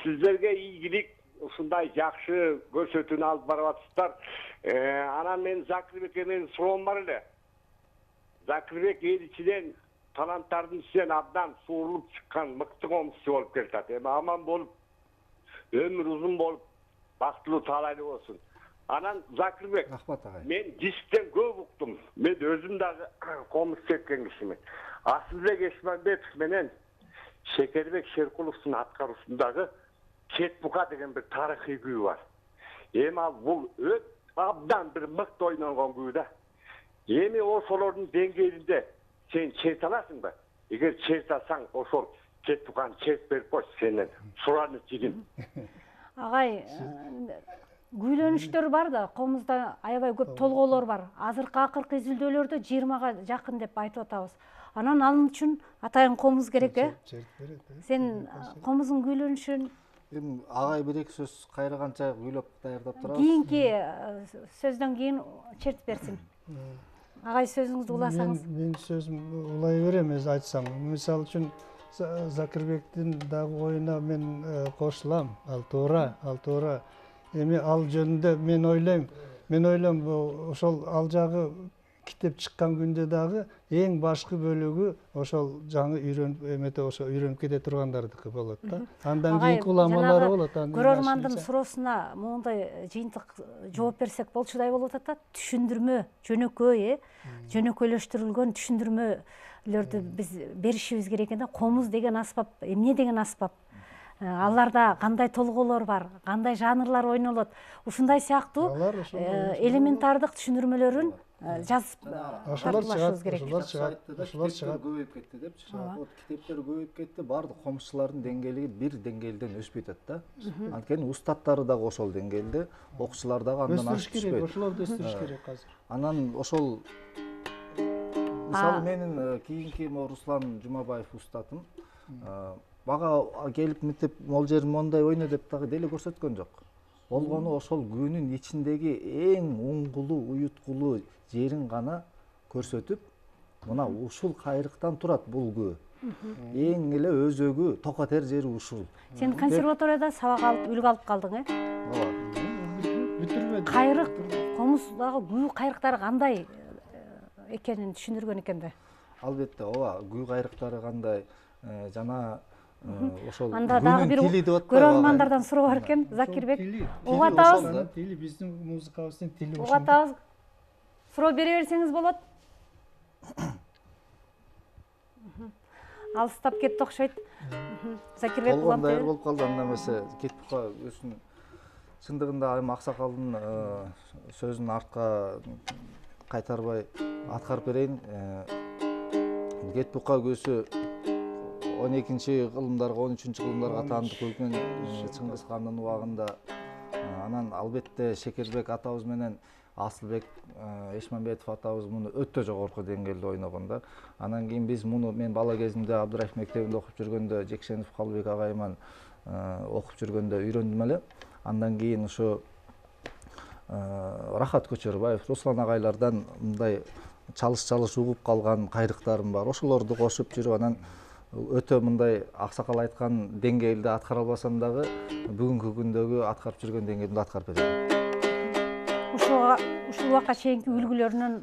Сиздерге ийгилик, ушундай жакшы көрсөтүүнү алып барып атсыздар. Анан мен Закирбекке менин суроом бар эле. Закирбек эл ичинен таланттардын ичинен абдан суурулуп чыккан мыкты комузчу болуп келатат. Аман болуп, өмүр узун болуп, бактылуу таалайлуу болсун. Анан Закирбек, Рахмат агай. мен дисктен көп уктум. Мен өзүм дагы комуз чеккен кишимин. Асылбек Эшманбетов менен Шекербек Шеркуловдун аткаруусундагы Кетбука деген бир тарыхый күү бар. Эми ал бул абдан бир мыкты ойнонгон күү да. Эми ошолордун деңгээлинде сен чет аласыңбы? Эгер чет алсаң, ошол Кетбуканы чет берип койчу сенен. Сураны жигин. Агай, күйлөнүштөр бар да, комузда аябай көп толгоолор бар. Азыркы акыркы изилдөөлөрдө 20га жакын деп айтып атабыз. Анан ал үчүн атайын комуз керек, Сен комуздун күйлөнүшүн Эми агай бир-эки сөз кайраганча күйлөп даярдап турабыз. кийинки сөздөн кийин чертип берсин. Агай сөзүңүздү уласаңыз. Мен сөзүм улай берем, айтсам. Мисалы үчүн Закирбектин дагы оюна мен кошулам. Ал туура. Эми ал жөнүндө мен ойлойм, ошол ал жагы китеп чыккан күндө дагы эң башкы бөлүгү ошол жаңы үйрөнүп кете тургандардыкы болот да. Андан кийинки уламалары болот. Көрөрмандын суроосуна моундай жыйынтык жооп берсек болчудай болуп атат да. Түшүндүрмө, жөнөкөй, жөнөкөйлөштүрүлгөн түшүндүрмөлөрдү биз беришибиз керек экен да. Комуз деген аспап, эмне деген аспап? Аларда кандай толгоолор бар, кандай жанрлар ойнолот? Ушундай сыяктуу элементардык түшүндүрмөлөрүн жазып тартылышыбыз керек. Ошолор чыгат. Көбөйүп кетти деп чыгат. Китептер көбөйүп кетти, баардык комузчулардын деңгээли бир деңгээлден өспөй атат да. Анткени устаттары дагы ошол деңгээлде, окуучулар дагы андан ашып түшпөйт. Ошолорду өстүрүш керек азыр. Анан ошол мисалы менин кийинки Руслан Жумабаев устатым. Мага келип мынтип могул жерим мондай ойно деп дагы деле көрсөткөн жок. Болгону ошол күнүн ичиндеги эң уңгулуу, уюткулуу жерин гана көрсөтүп, мына ушул кайрыктан турат бул күү. Эң эле өзөгү, токотер жери ушул. Сен консерваторияда сабак алып, үлгү алып калдың, Ооба. Бүтүрбөдү. Кайрык, комуздагы күү кайрыктары кандай экенин түшүндүргөн экен да. Албетте, ооба, күү кайрыктары кандай, жана ошол Анда дагы бир көрөрмандардан суроо бар экен, Закирбек. Угатабыз. Тили биздин музыкабыздын тили ошол. Угатабыз. Суроо бере берсеңиз болот. Алыстап кетти окшойт. Закирбек улам даяр болуп калды. Анда эмесе Кетбука өзүнүн чындыгында айым аксакалдын сөзүн артка кайтарбай аткарып берейин. Кетбука көсү 12-кылымдарга, 13-кылымдарга таандык болгон Чыңгыз хандын убагында. Анан албетте Шекербек атабыз менен Асылбек Эшманбетов атабыз муну өтө жогорку деңгээлде ойногон да. Анан кийин биз муну мен бала кезимде Абдыраев мектебинде окуп жүргөндө, Жекшенов Калыбек агайыман окуп жүргөндө үйрөндүм эле. Андан кийин ошо Рахат Көчөрбаев, Руслан агайлардан мындай чалыш угуп калган кайрыктарым бар. Ошолорду кошуп жүрүп анан өтө мындай аксакал айткан деңгээлде аткара албасам дагы бүгүнкү күндөгү аткарып жүргөн деңгээлде аткарып берем. Ушул убакка чейинки үлгүлөрүнөн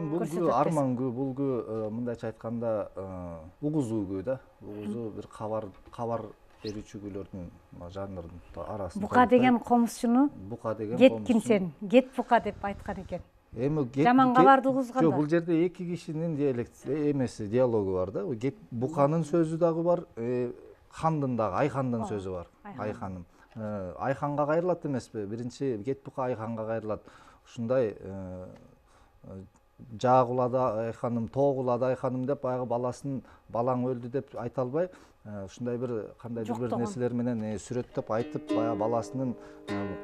бул күү арман күү, бул күү мындайча айтканда угузуу күү да. Угузуу бир кабар берүүчү күйлөрдүн жанрынын арасында. Бука деген комузчуну кеткин сен, кет бука деп айткан экен. Жаман кабарды угузганда. Жок, бул жерде эки кишинин эмеси, диалогу бар да. Буканын сөзү дагы бар, хандын дагы, Айхандын сөзү бар. Айханым. Айханга кайрылат эмеспи? Биринчи Кетбука Айханга кайрылат. Ушундай жаагулады Айханым, тоогулады Айханым деп баягы баласын балаң өлдү деп айта албай, ушундай бир кандайдыр бир нерселер менен сүрөттөп айтып, баягы баласынын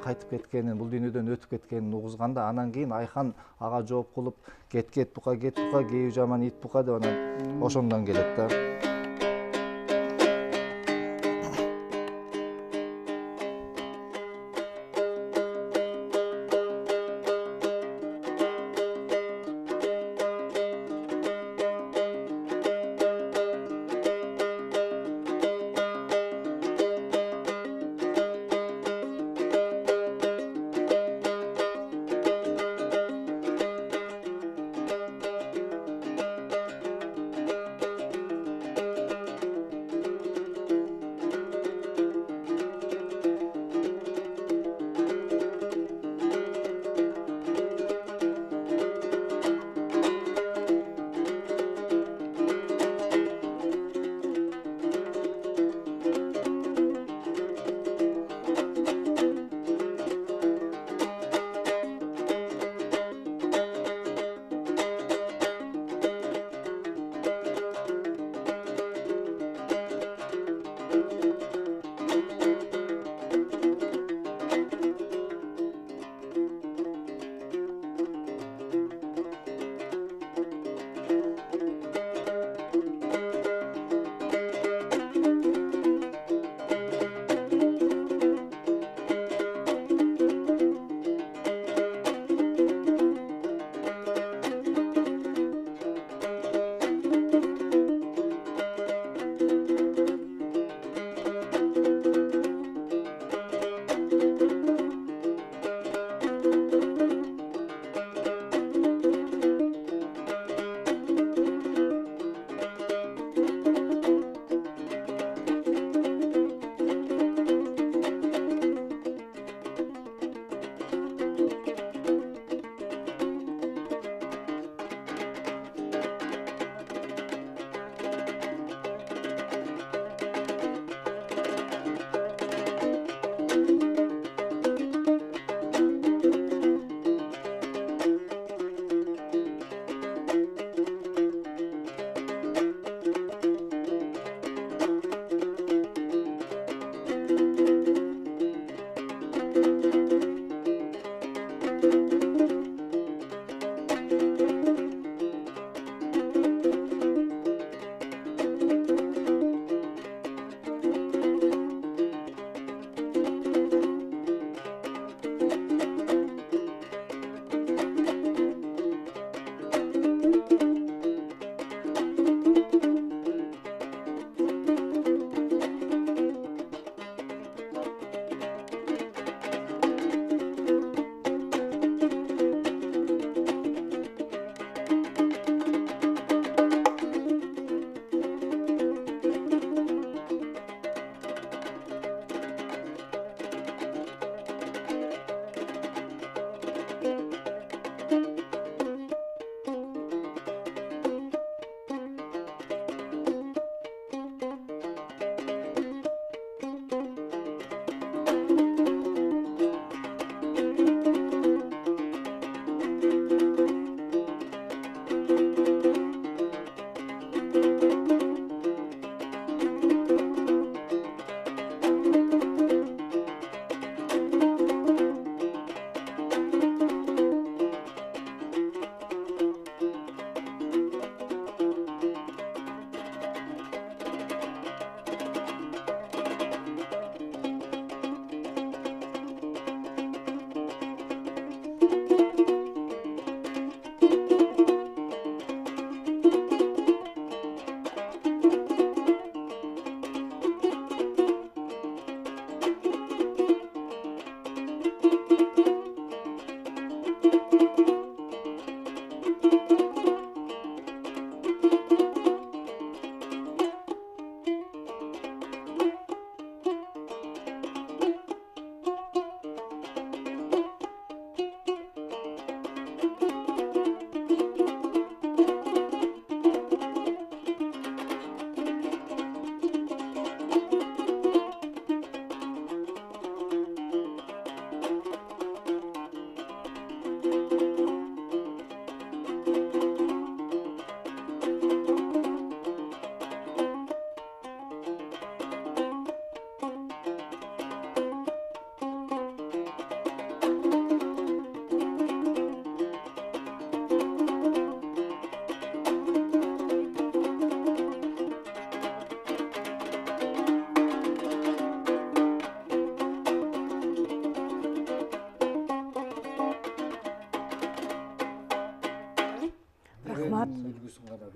кайтып кеткенин, бул дүйнөдөн өтүп кеткенин угузганда, анан кийин Айхан ага жооп кылып, кет бука, кээүү жаман ит бука деп анан ошондон келет да.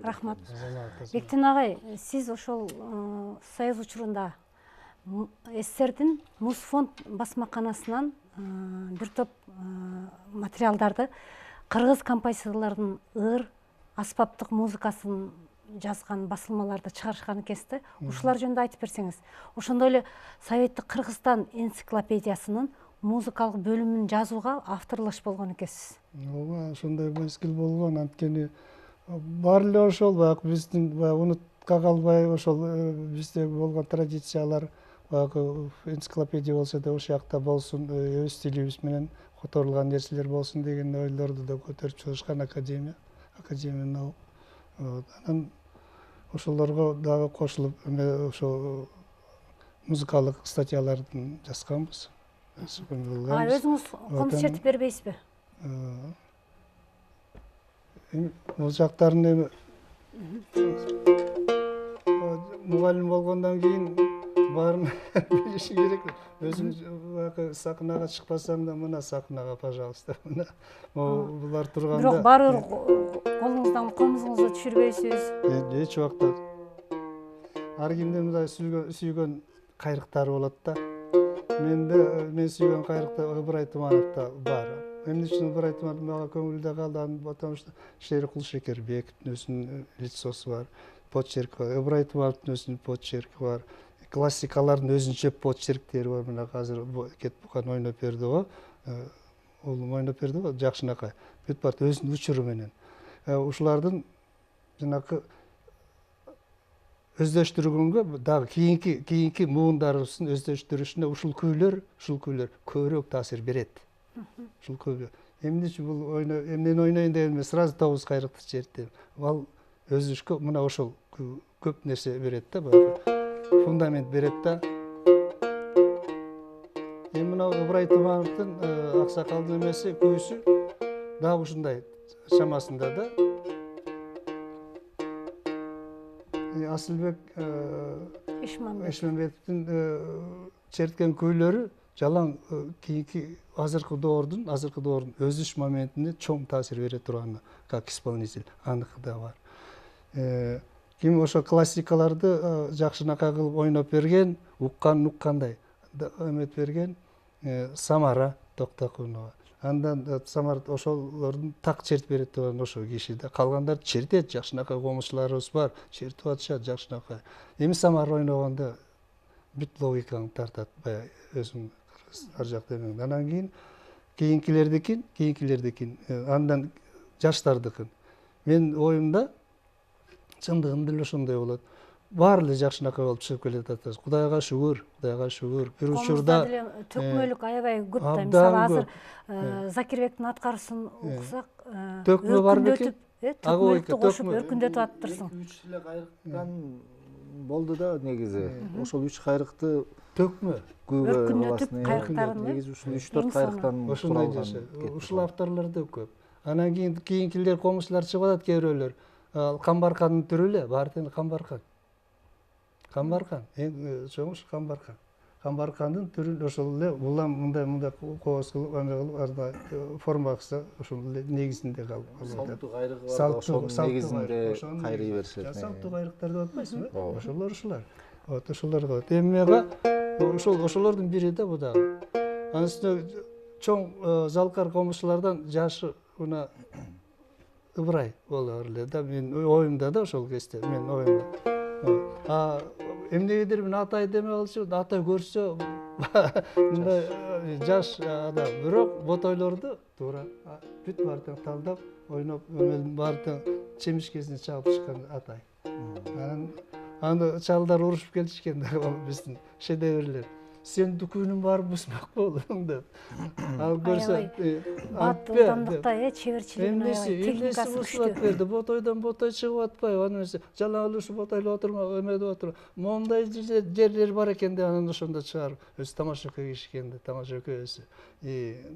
Рахмат. Саламат. Бектен агай, сиз ошол союз учурунда СССРдин Музфонд басмаканасынан бир топ материалдарды кыргыз композиторлордун ыр, аспаптык музыкасын жазган басылмаларды чыгарышкан экенсиз. Ушулар жөнүндө айтып берсеңиз. Ошондой эле Советтик Кыргызстан энциклопедиясынын музыкалык бөлүмүн жазууга авторлош болгон экенсиз. Ооба, ошондой мезгил болгон. Анткени бар эле ошол баягы биздин унутка калбай ошол бизде болгон традициялар баягы энциклопедия болсо да ошол жакта болсун, өз стилибиз менен которулган нерселер болсун деген ойлорду да көтөрүп чыгышкан академия наук. Анан ошолорго дагы кошулуп ошо музыкалык статьяларды жазганбыз. Өзүңүз комуз чертип бербейсизби? Бул жактарын эми мугалим болгондон кийин баарын билиши керек. Өзүң баягы сахнага чыкпасаң да мына сахнага, пожалуйста. Мына булар турганда. Бирок баары бир колуңуздан комузуңузду түшүрбөйсүз. Эч убакта ар кимдин мындай сүйгөн кайрыктары болот да. Мен сүйгөн кайрыкта Ыбырай Тумановда бар. Эмне үчүн Ыбырай Туманов мага көңүлдө калды, потому что Шери Кулшекербековдун өзүнүн лицосу бар, почерки бар. Ыбырай Тумановдун өзүнүн почерки бар. Классикалардын өзүнчө почерктери бар. Мына азыр Кет Букан ойноп берди го. Улум ойноп берди го, жакшынакай. Бүт бар өзүнүн учуру менен. Ушулардын жанакы өздөштүргөнгө дагы кийинки муундарыбыздын өздөштүрүшүнө ушул күйлөр көбүрөөк таасир берет. Ушул көбү. Эмне үчүн бул эмнени ойнойн дегенде сразу тобуз кайрыкты чертем. Ал өзүшкө мына ошол көп нерсе берет да, баягы фундамент берет да. Эми мына Ыбырай Тумановдун Аксакалдын эмеси күйүүсү дагы ушундай шамасында да. Асылбек Эшмембетовдун черткен күйлөрү жалаң кийинки азыркы доордун өзүш моментине чоң таасир бере турган как исполнитель аныкы да бар. Ким ошо классикаларды жакшынакай кылып ойноп берген, уккандай эмет берген Самара Токтокунова. Андан Самара ошолордун так чертип бере турган ошо киши да. Калгандар чертет, жакшынакай комузчуларыбыз бар, чертип атышат жакшынакай. Эми Самара ойногондо бүт логикаңды тартат, баягы өзүң ар жакта эмең. Анан кийинкилердикин, андан жаштардыкын. Мен оюмда чындыгында эле ошондой болот. Баары эле жакшынакай болуп чыгып келет атабыз. Кудайга шүгүр. Бир учурда төкмөлүк аябай көп да. Мисалы азыр Закирбектин аткарысын уксак, төкмө бар бекен. Төкмөлүктү кошуп өркүндөтүп атыптырсың. 3 эле кайрыктан болду да негизи. Ошол 3 кайрыкты төкмө өркүндөтүп кайрыктарын негизи ушул 3-4 кайрыктан ошондой жаша. Ушул авторлор да көп. Анан кийинкилер комузчулар чыгып атат кээ бирөөлөр. Камбаркандын түрү эле, баары Камбаркан. Камбаркан, эң чоң Камбаркан. Камбаркандын түрү ошол эле улам мындай кооз кылып, андай форма кылса ошол эле негизинде калып. Салттуу кайрыгы бар, ошонун негизинде кайрый беришет. Салттуу кайрыктар деп атпайсыңбы? Ошолор. Вот ошолорго. Эмега ошолордун бири да бу дагы. Анын үстүнө чоң залкар комузчулардан жашы мына Ыбырай болор эле да. Мен оюмда да ошол кезде, мен оюмда. Эмнегедир мен Атай деме алчу, Атай көрсө мындай жаш адам, бирок ботойлорду туура бүт баардыгын талдап, ойноп, өмөлдүн баардыгын чемишкесине чалып чыккан Атай. Аны чалдар урушуп келишкен да, биздин шедеврлер. Сен дүкүнүң бар бусмак болдуң деп. Ал көрсө баттылдандыкта чеберчилигин аябай техникасы күчтүү. Берди, ботойдон ботой чыгып атпайбы, анан жалаң эле ушу ботойлоп отурма, өмөдүп отуруп. Мондай жерлер бар экен деп анан ошондо чыгарып, өзү тамашөкө кишкен да, тамашөкө өзү.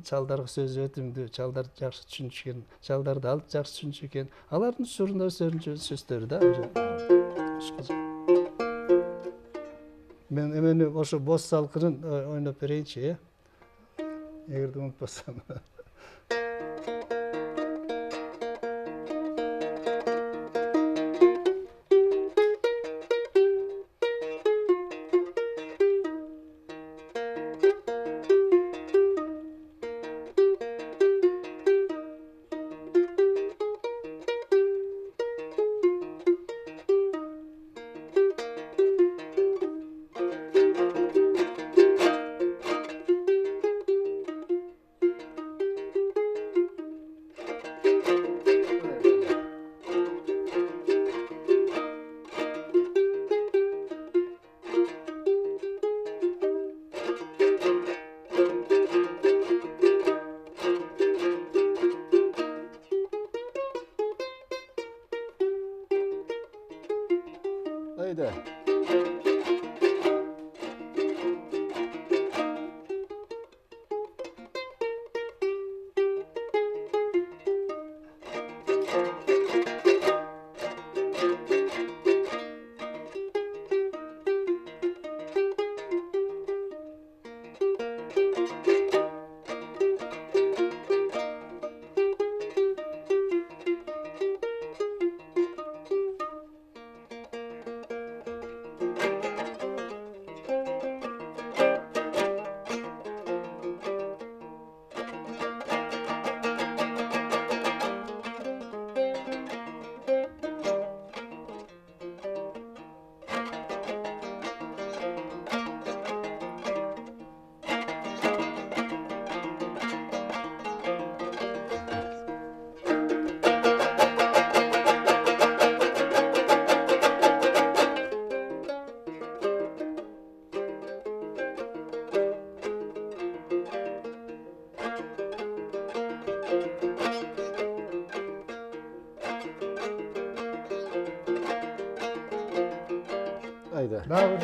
Чалдарга сөз өтүмдүү, чалдар жакшы түшүнүшкөн, чалдарды алып жакшы түшүнүшкөн. Алардын учурунда өздөрүнүн сөздөрү да. Мен эмени ошо боз салкынын ойноп берейинчи, эгерде унутпасам. Дагы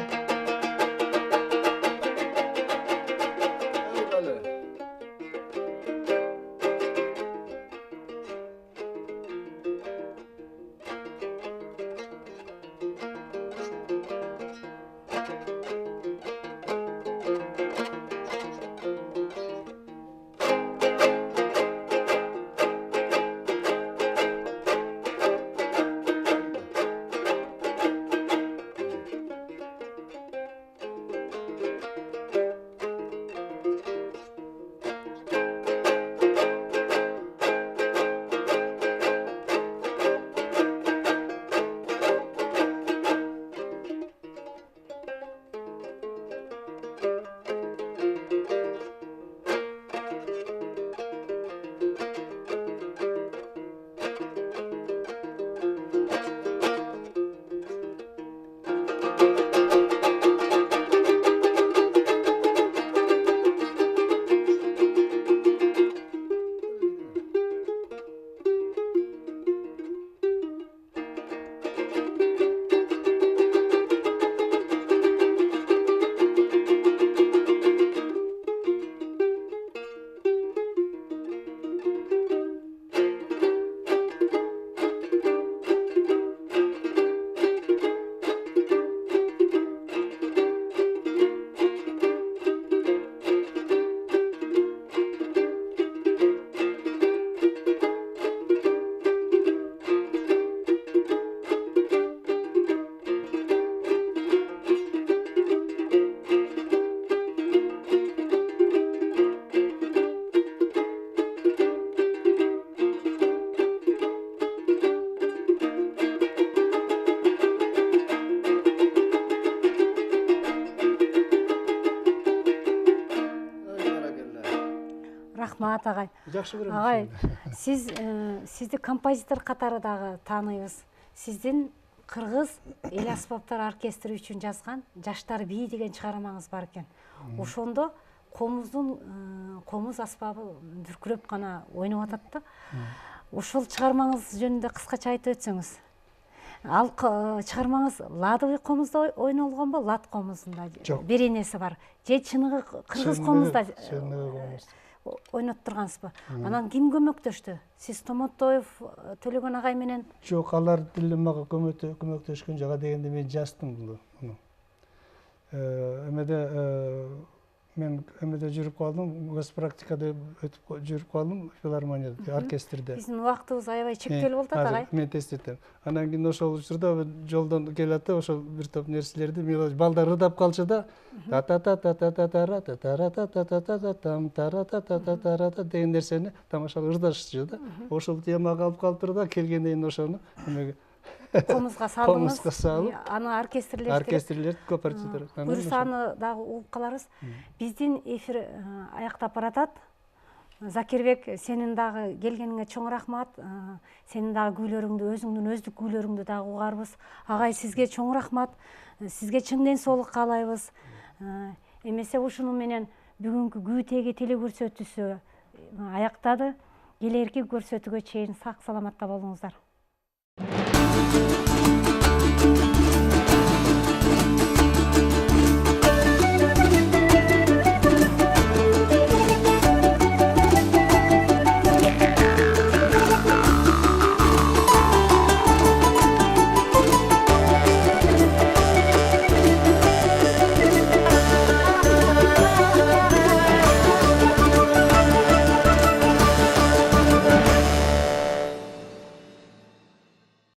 Рахмат агай. жакшы көрөм. Агай, сизди композитор катары дагы тааныйбыз. Сиздин Кыргыз эл аспаптар оркестри үчүн жазган Жаштар бии деген чыгармаңыз бар экен. Ошондо комуз аспабы дүркүрөп гана ойноп атат да. Ошол чыгармаңыз жөнүндө кыскача айтып өтсөңүз. Ал чыгармаңыз ладовый комузда ойнолгонбу, лат комузунда? Бир энеси бар. Же чыныгы кыргыз комузда ойноп тургансызбы? Анан ким көмөктөштү? Сиз Томотоев, Төлөгөн агай менен? Жок, алар деле мага көмөктөшкөн. Жага дегенде мен жаздым буну. Мен жүрүп калдым, госпрактикада өтүп жүрүп калдым, филармонияда, оркестрде. Биздин убактыбыз аябай чектелип атат агай. Мен тест этем. Анан кийин ошол учурда жолдон келатып, ошол бир топ нерселерди балдар ырдап калчу да, та деген нерсени тамашалап ырдашчу да. Ошол темага алып калыптыр да, келгенден кийин ошону Комузга салдыңыз. Комузга салып, аны оркестрлер көп артисттер. Буюрса аны дагы угуп каларбыз. Биздин эфир аяктап баратат. Закирбек, сенин дагы келгениңе чоң рахмат. Сенин дагы күйлөрүңдү, өзүңдүн өздүк күйлөрүңдү дагы угарбыз. Агай, сизге чоң рахмат. Сизге чың ден соолук каалайбыз. Эмесе ушуну менен бүгүнкү күү теги теле көрсөтүүсү аяктады. Келерки көрсөтүүгө чейин сак саламатта болуңуздар.